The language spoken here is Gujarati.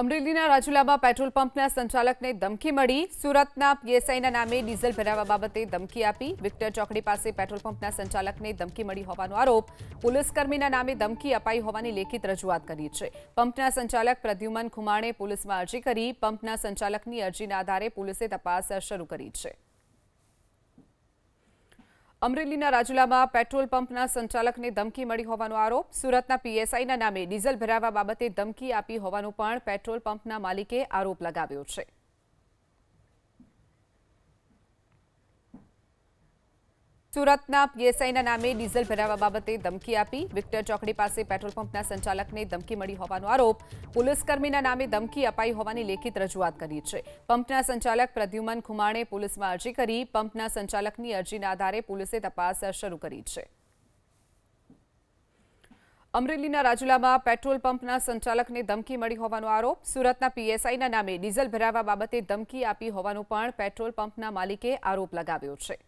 અમરેલીના રાજુલામાં પેટ્રોલ પંપના સંચાલકને ધમકી મળી. સુરતના પીએસઆઈના નામે ડીઝલ ભરાવવા બાબતે ધમકી આપી. વિક્ટર ચોકડી પાસે પેટ્રોલ પંપના સંચાલકને ધમકી મળી હોવાનો આરોપ. પોલીસકર્મીના નામે ધમકી અપાઈ હોવાની લેખિત રજૂઆત કરી છે. પંપના સંચાલક પ્રદ્યુમન ખુમાણે પોલીસમાં અરજી કરી. પંપના સંચાલકની અરજીના આધારે પોલીસે તપાસ શરૂ કરી છે. અમરેલીના રાજુલામાં પેટ્રોલ પંપના સંચાલકને ધમકી મળી હોવાનો આરોપ. સુરતના પીએસઆઈના નામે ડીઝલ ભરાવવા બાબતે ધમકી આપી હોવાનો પણ પેટ્રોલ પંપના માલિકે આરોપ લગાવ્યો છે. સુરતના પીએસઆઈના નામે ડીઝલ ભરાવવા બાબતે ધમકી આપી. વિક્ટર ચોકડી પાસે પેટ્રોલ પંપના સંચાલકને ધમકી મળી હોવાનો આરોપ. પોલીસકર્મીના નામે ધમકી અપાઈ હોવાની લેખિત રજૂઆત કરી છે. પંપના સંચાલક પ્રદ્યુમન ખુમાણે પોલીસમાં અરજી કરી. પંપના સંચાલકની અરજીના આધારે પોલીસે તપાસ શરૂ કરી છે. અમરેલીના રાજુલામાં પેટ્રોલ પંપના સંચાલકને ધમકી મળી હોવાનો આરોપ. સુરતના પીએસઆઈના નામે ડીઝલ ભરાવવા બાબતે ધમકી આપી હોવાનો પણ પેટ્રોલ પંપના માલિકે આરોપ લગાવ્યો છે.